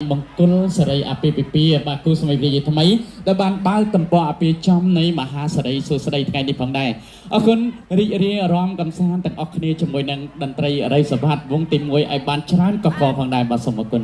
บงกุลสไรอภิปีบากุสมัยเรียนทำไมแต่บานบ้าตำปออภิจอมในมหาสไรสุสไรไงในฝั่งใดเอาคนเรียร้องกำซานแต่ออกคณีจมวยนังดนตรีอะไรสบัดวงติมวยไอบานชรานกกอฝั่งใดบาสมกุล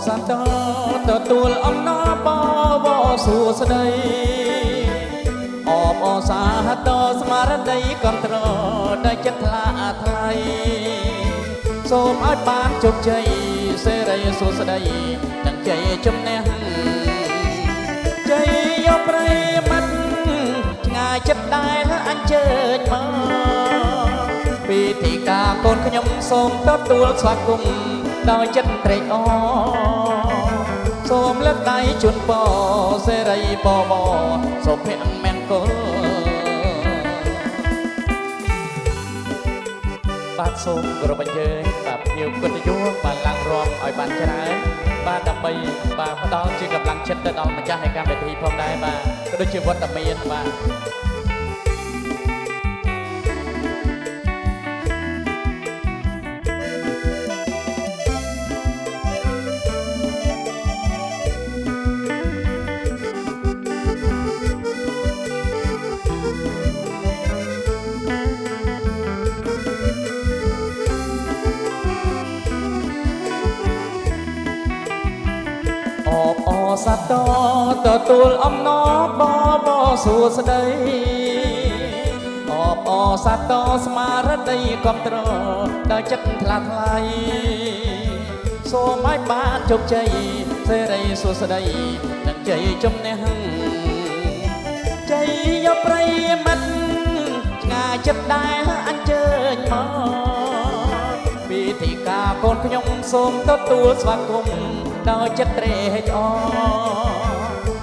สันดาตะตัวอำนาปาวสู่สดายสาหัสสมารได้กำตรได้จัตลาไทยสมอาจปานจบใจเสรีสู่สดายดังใจจมแนงใจยบไรมันง่ายจัดได้และอันเจิดมาปีที่กาโกนขยมสมตะตัวสวักกุมดอยจัดเตะอ้อสมเล็กได้จุนปอเสรีปอบอสมเพียงแมงโกบาดสมกระบเยยแบบเกี่ยวกันยุ่งบาลังรอมอ่อยบานชนะบาดำไปบาพดอลจีกับลังเช็ดดอลมาจ้าให้การไปทีพร้อมได้บาก็โดยชื่อวัดตะเมียนบาสัตว์ต่อตัวอมนอบอบสู่สดายสัตว์สมาร์ดได้กำตรได้จัดทลาทลายโซไม้บาดจบใจเสรีสู่สดายดังใจจมในหังใจยบไรมันง่ายจัดได้อันเจิญมาปีที่กาโกนขยมสมตตัวสวักกุมดอยจัดเตะจอ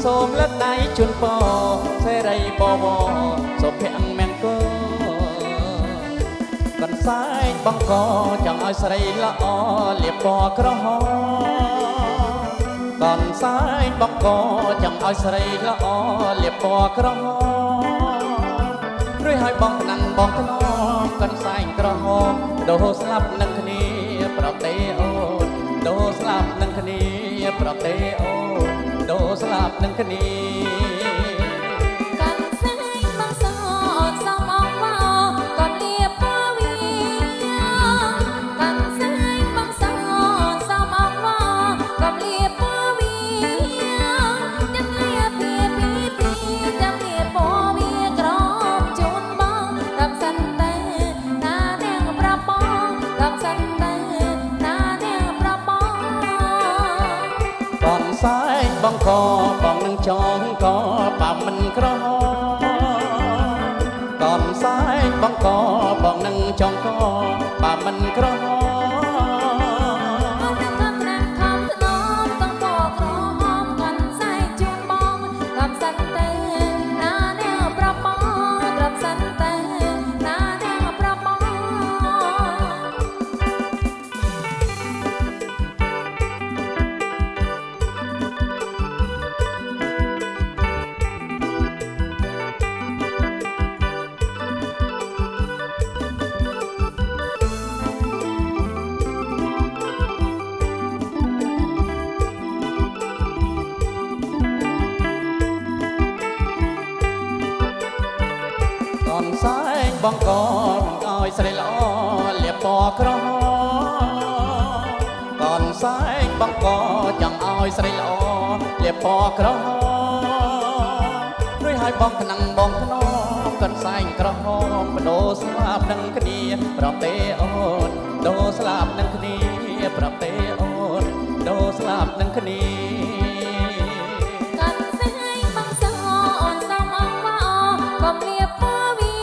สมและได้จุนปอเสรีปอบอสมเพียงแมงโกกันสายบังกอจังอ้อยสรีละอเลียบปอกระหอกันสายบังกอจังอ้อยสรีละอเลียบปอกระหอด้วยให้บังนังบังขนมกันสายกระหอโดสลับนังคณีปรับเตโอโดสลับนังคณีปรับเตโอโดสลับนังคณีกันใส่บางสอดสมองว่าก่อนเรียบพ่อวีกันใส่บางสอดสมองว่าก่อนเรียบพ่อวีจะเรียบเพียปีจะเรียบพ่อวีกรอบจุนบ้องกับสันเตนาแนงประปองกับสันเตนาแนงประปองก่อนสายบังคอบังนังจองกอป่ามันกระหอก่อนสายบังคอบังนังจองกอป่ามันกระหอสายบังกออ้อยสระล้อเลียบปอกระหอก่อนสายบังกอจังอ้อยสระล้อเลียบปอกระหอด้วยให้บังขนังบังขนมกันสายกระหอโดสลาบนังคดีปรับเตโอนโดสลาบนังคดีปรับเตโอนโดสลาบนังคดีกันใส่บางสอดสมองว่าก่อนเรียบพ่อวี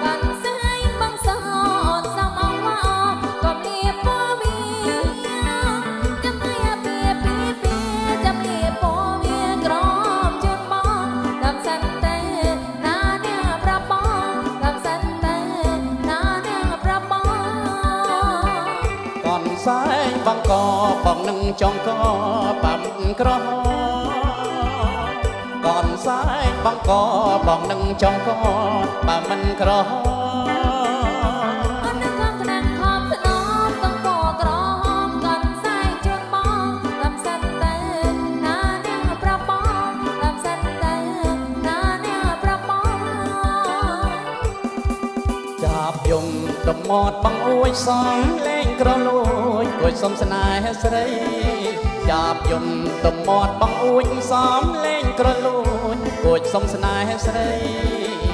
กันใส่บางสอดสมองว่าก่อนเรียบพ่อวีจะเรียบเพียปีจะเรียบพ่อวีกรอบจุนบ้องกับสันเตนาแนงประปองกับสันเตนาแนงประ សែងបងកបងនឹងចង់កបំក្រកនសែងបងកបងនឹងចង់កបើមិនក្រអត់នឹងខំថ្នាំខំថ្នមต้องពណ៌ក្រហមកនសែងជូនបងកំសិនទៅណានាងប្រាប់បងកំសិនទៅណានាងប្រាប់បងចាប់យំដមត់បងអួយសំលេងក្រលួយគួយសុំស្នេហ៍ស្រីចាប់យំដមត់បងអួយសំលេងក្រលួយគួយសុំស្នេហ៍ស្រី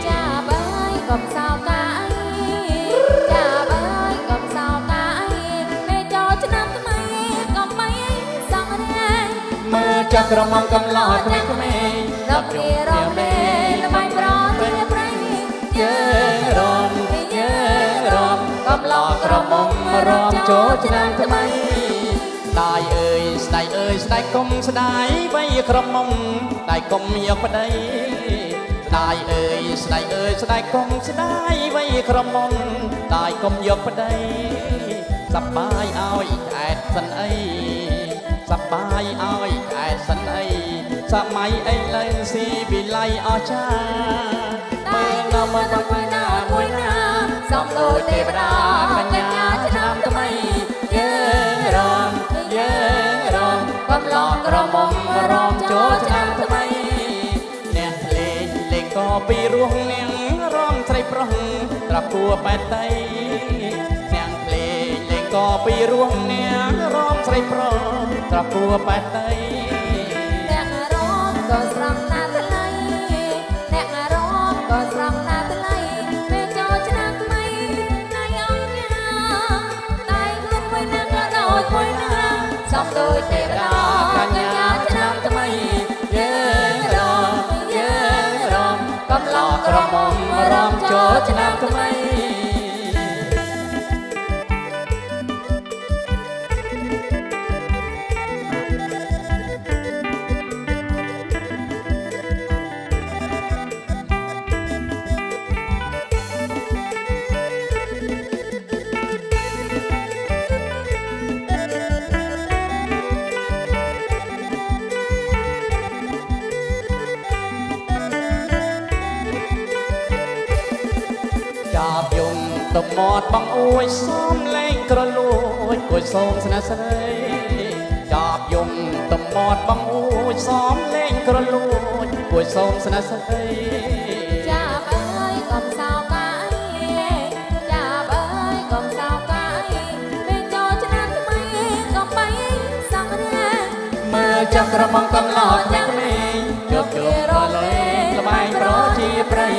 ចាបើយកុំសោកាអីចាបើយកុំសោកាអីពេលចូលឆ្នាំថ្មីកុំបីសង្រេងមើលចាស់ក្រមុំកំឡោះក្មេងក្មេងដល់គ្នារំលែល្បែងប្រទាប្រៃយើងរំកំឡោះក្រមុំរំចូលឆ្នាំថ្មីស្ដាយអើយស្ដាយអើយស្ដាយកុំស្ដាយវៃក្រមុំស្ដាយកុំយកប្តីស្ដាយអើយស្ដាយអើយស្ដាយកុំស្ដាយវៃក្រមុំស្ដាយកុំយកប្តីសប្បាយឲ្យឆ្អែតសិនអីសប្បាយឲ្យឆ្អែតសិនអីសម័យអីលែងស៊ីវិល័យអស្ចារ្យមើលងំមកមួយណាសំដូចទេវតាកញ្ញាឆ្នាំថ្មីយើងរំកំឡោះក្រមុំរំចូលឆ្នាំថ្មីអ្នកលេងក៏ពីរោះនាងរំស្រីប្រុសត្រគួបែតៃអ្នកលេងក៏ពីរោះនាងរំស្រីប្រុសត្រគួបែតៃអ្នករំក៏ស្រស់ណាស់ថ្លៃអ្នករំក៏ស្រស់ណាស់ថ្លៃពេលចូលឆ្នាំថ្មីណៃអង្គញាតែខ្លួនមួយណាក៏ដូចមួយណាសំដូចទេវតាកញ្ញាឆ្នាំថ្មីយើងរំកំឡោះក្រមុំរំចូលឆ្នាំថ្មីចាប់យំដមត់បងអួយសំលេងក្រលួយគួយសូមស្នេហ៍ស្រីចាប់យំដមត់បងអួយសំលេងក្រលួយគួយសូមស្នេហ៍ស្រីចាប់អើយកុំសោកាអីចាប់អើយកុំសោកាអីពេលចូលឆ្នាំថ្មីកុំបីសង្រេងមើលចាស់ក្រមុំកំឡោះក្មេងជួបរលែងល្បែងប្រជាប្រិយ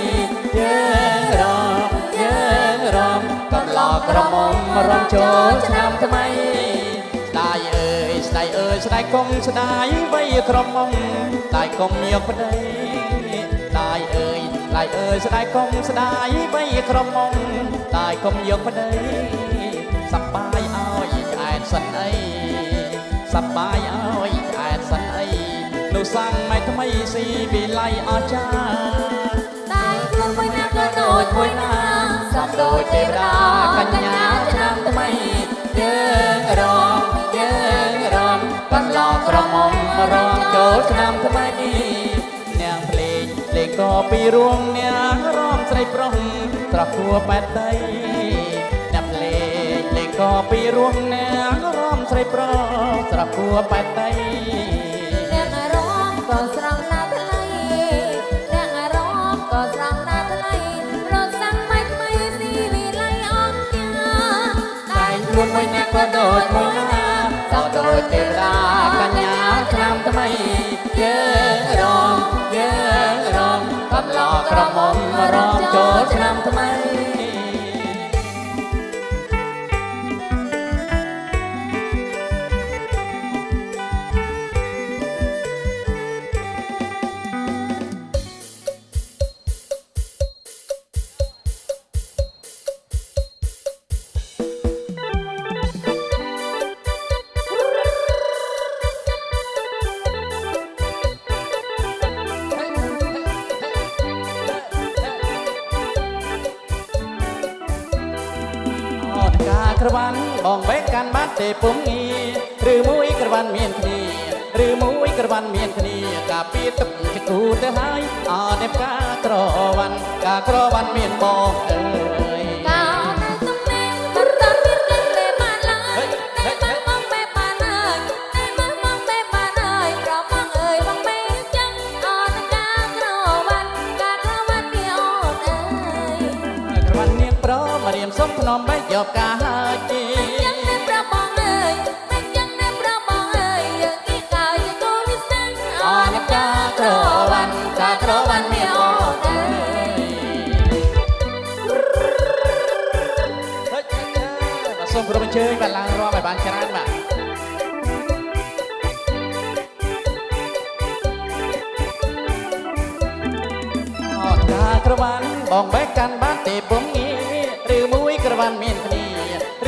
យើងរំកំឡោះក្រមុំរំចូលឆ្នាំថ្មីស្ដាយអើយស្ដាយអើយស្ដាយកុំស្ដាយវៃក្រមុំស្ដាយកុំយកប្តីស្ដាយអើយស្ដាយកុំស្ដាយវៃក្រមុំស្ដាយកុំយកប្តីសប្បាយឲ្យឆ្អែតសិនអីសប្បាយឲ្យឆ្អែតសិនអីនោះសាំងមិនថ្មីស៊ីវិល័យអស្ចារ្យតែខ្លួនមួយណាក៏ដូចមួយណាសំដូចទេវតាកញ្ញាឆ្នាំថ្មីយើងរំកំឡោះក្រមុំរំចូលឆ្នាំថ្មីនាងភ្លេងក៏ពីរួងនាងរំស្រីប្រុសត្រគួបែតៃអ្នកភ្លេងក៏ពីរួងនាងរំស្រីប្រុសត្រគួបែតៃអ្នករំក៏ស្រស់ណាស់ថ្លៃអ្នករំក៏ស្រស់ណាស់ថ្លៃរត់សាំងមិនថ្មីស៊ីវិល័យអង្គញាតែខ្លួនមួយណាក៏ដូចមួយណាសំដូចទេវតាកញ្ញាឆ្នាំថ្មីយើងរំកំឡោះក្រមុំរំចូលឆ្នាំថ្មី ក្រវ៉ាន់បងបែកកាន់បាត់ទេពុំងារឬមួយក្រវ៉ាន់មានគ្នាឬមួយក្រវ៉ាន់មានគ្នាការពីទឹកជាគូទៅហើយអត់ទេការក្រវ៉ាន់ការក្រវ៉ាន់មានបងអើយ កោនៅទំនេរមិនតាន់មានគេទេបានឡើយតែមកមកបែបបានហើយតែមកមកបែបបានហើយប្រមកអើយបងបែបចឹងអត់ការក្រវ៉ាន់មានអូនអើយ ក្រវ៉ាន់នាងប្រមរៀមសុំភ្នំបែកយកការហើយទី ចឹងតែប្របងអើយមិនចឹងតែប្របងអើយយើងគីកើជាគូវិសានអ អ ត់ នការក្រវ៉ាន់ការក្រវ៉ាន់មានអូនអើយបាទសូមគោរពអញ្ជើញបាទឡើងរាប់ឲ្យបានច្រើនបាទអនការក្រវ៉ាន់បងបែកកាន់បានទេពុំងារឬមួយក្រវ៉ាន់មានគ្នា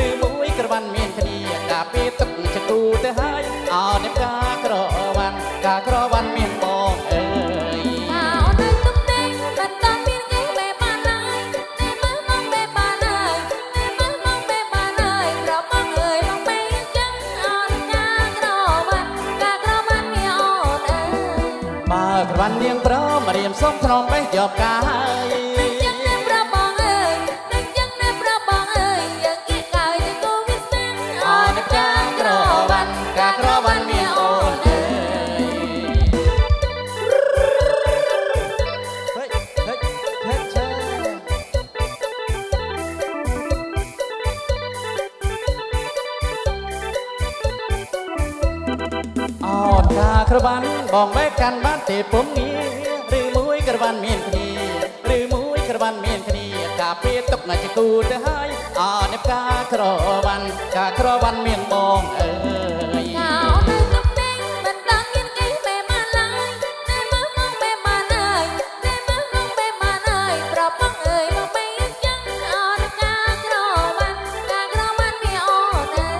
ឬមួយក្រវ៉ាន់មានគ្នាការពីទឹកជាគូទៅហើយអនការក្រវ៉ាន់ការក្រវ៉ាន់មានបងអើយ កោនៅទំនេរមិនតាន់មានគេបែបបានឡើយតែមកមកបែបបានហើយតែមកមកបែបបានហើយប្រមកអើយបងបែបចឹងអត់ការក្រវ៉ាន់មានអូនអើយ បើក្រវ៉ាន់នាងប្រមរៀមសុំធ្នមបេះយកការហើយ មិនចឹងតែប្របងអើយមិនចឹងតែប្របងអើយយើងគីកើជាគូវិសានអ អ ត់ ន កា ការ រ ក្រ ក្រវ៉ា វ៉ា ន់ ន់ការក្រវ៉ាន់មានអូនអើយហេហេហេឆាអនការក្រវ៉ាន់បងបែកកាន់បានទេពុំងារឬមួយក្រវ៉ាន់មានគ្នាឬមួយក្រវ៉ាន់មានគ្នាការពីទុកណាជាគូទៅហើយអនការក្រវ៉ាន់ការក្រវ៉ាន់មានបងអើយ កោនៅទំនេរមិនតាន់មានគេបែបបានឡើយតែមកមកបែបបានហើយតែមកមកបែបបានហើយប្រមកអើយមកបែបចឹងអត់ការក្រវ៉ាន់មានអូនអើ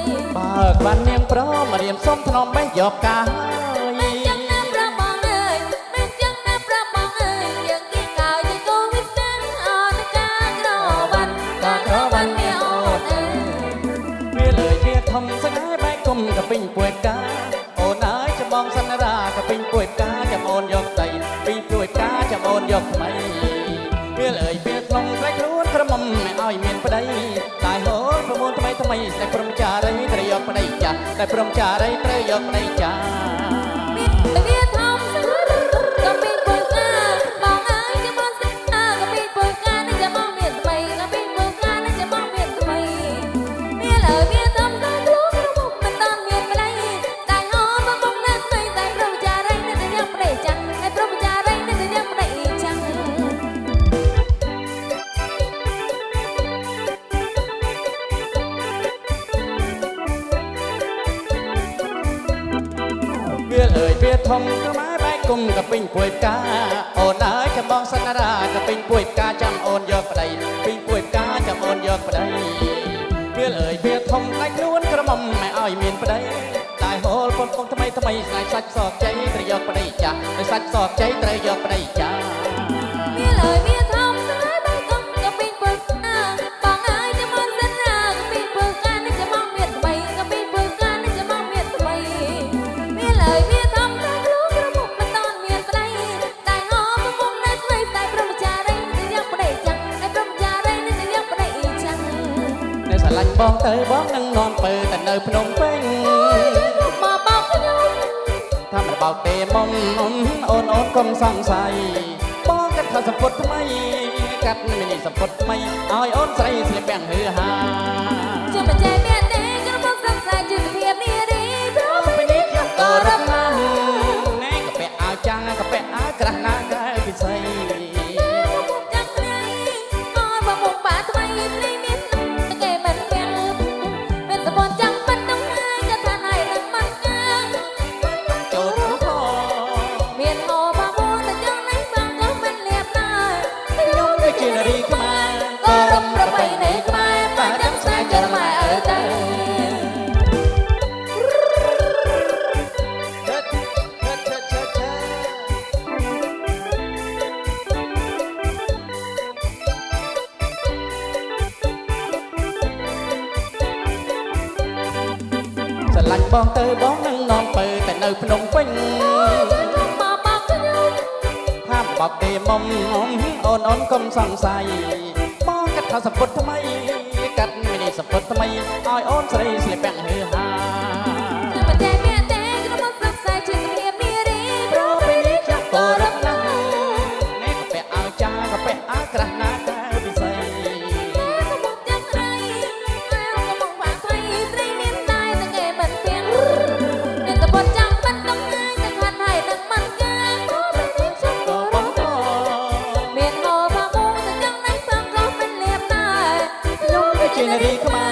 យ បើក្បាននាងប្រមរៀមសុំធ្នមបេះយកការហើយ មិនចឹងណាប្របងអើយមិនចឹងណាប្របងអើយយើងគីកើជាគូវិសានអត់ការក្រវ៉ាន់មានអូនអើយ វាលើយវាធំស្ងាយបែកគុំកពេញពួយកាអូនអើយចំបងសន្រាកពេញពួយកាចាំអូនយកដៃពីពួយកាចាំអូនយកថ្មីវាលើយវាធំស្បែកខ្លួនក្រមុំមិនឲ្យមានប្តីតែហូរប្រមូលថ្មីថ្មីតែព្រមចារីត្រូវយកប្តីចាស់តែព្រមចារីត្រូវយកប្តីចាស់ មានតែវាធំស្រួយក៏ពីពុយកាបងអើយចាំបងសិនក៏ពីពុយកានឹងចាំបងមានថ្មីក៏ពីពុយកានឹងចាំបងមានថ្មីវាលើវាធំស្រួយខ្លួនមិនតាន់មានប្តីតែហោបងបងនៅស្មីតែព្រមចារីនឹងតែយកប្តីចាំតែព្រមចារីនឹងតែយកប្តីចាំ វាលើយវាធំក្បែរបែកគុំកពេញពួយកាអូនអើយចាំបងសន្រាកពេញពួយកាចាំអូនយកប្តីពេញពួយកាចាំអូនយកប្តីវាលើយវាធំតែខ្លួនក្រមុំមិនឲ្យមានប្តីតែហូលប៉ុនប៉ុនថ្មីថ្មីស្ងាយសាច់សក់ជ័យត្រូវយកប្តីចាស់តែសាច់សក់ជ័យត្រូវយកប្តីចាស់ វាលើវាធំស្រួយបែកគុំក៏ពីពុយកាបងអើយចាំបងសិនណាក៏ពីពុយកានឹងចាំបងមានថ្មីក៏ពីពុយកានឹងចាំបងមានថ្មីវាលើវាធំស្រួយខ្លួនមិនតាន់មានប្តីតែហោបងបងនៅស្មីតែព្រមចារីនឹងយកប្តីចាំតែព្រមចារីនឹងយកប្តីចាំ នៅស្រឡាញ់បងទៅបងនឹងនន់ពើតែនៅភ្នំពេញ មកបោកខ្ញុំ ថាមិនបោកទេមុំអូនអូនកុំសង្ស័យបងកាត់ថាសម្ពុតថ្មីកាត់មីនីសម្ពុតថ្មីឲ្យអូនស្រីស្លៀកពាក់ហឺហា ចាំមិនចេះមានទេក្រុមសង្សារជីវភាពនេះរីព្រោះ ពេលនេះខ្ញុំក៏រត់ណាស់ណែក៏ពាក់អាវចាំងក៏ពាក់អាវក្រាស់ណាស់កែពិសី ចាំថ្ងៃអរបងមុខបាថ្មីនេះមានគេមិនពាក់មានសពតចាំប៉ុណ្ណឹងហើយក៏ថាណៃនឹងមិនកាង ចូលរូបផង មានហោបងមួនតែចឹងនេះបងក៏មិនលៀបដែរ ខ្ញុំគឺជានារីខ្មែរ ក៏រំប្របីនៃខ្មែរបានដឹង ស្រឡាញ់បងទៅបងនឹងនំពើតែនៅភ្នំពេញ មកបោកខ្ញុំ ថាបបទេមុំអូនអូនកុំសង្ស័យបងកាត់ថាសពុតថ្មីកាត់មីនីសពុតថ្មីឲ្យអូនស្រីស្លៀកពាក់ហឺហា នឹងមិនតែមានតែក្នុងមកស្រុកខ្សែជាសម្លៀកនារីព្រោះពេលនេះចាប់ក៏រត់ណាស់ នេះក៏ពាក់អាវចាក៏ពាក់អាវក្រាស់ណាកែពិសី ក៏មកទាំងស្រីអាវក៏មកបាក់ថ្លៃស្រីមានតែតែគេមិនទាំងនឹងក៏បត់ចាំបាត់កំណាយតែខាត់ហើយនឹងមិនកាព្រោះពេលនេះចាប់ក៏រត់ណាស់ មានហោផាមួងទៅទាំងណៃសងក៏មិនលៀបដែរខ្ញុំ ជានារីខ្មែរ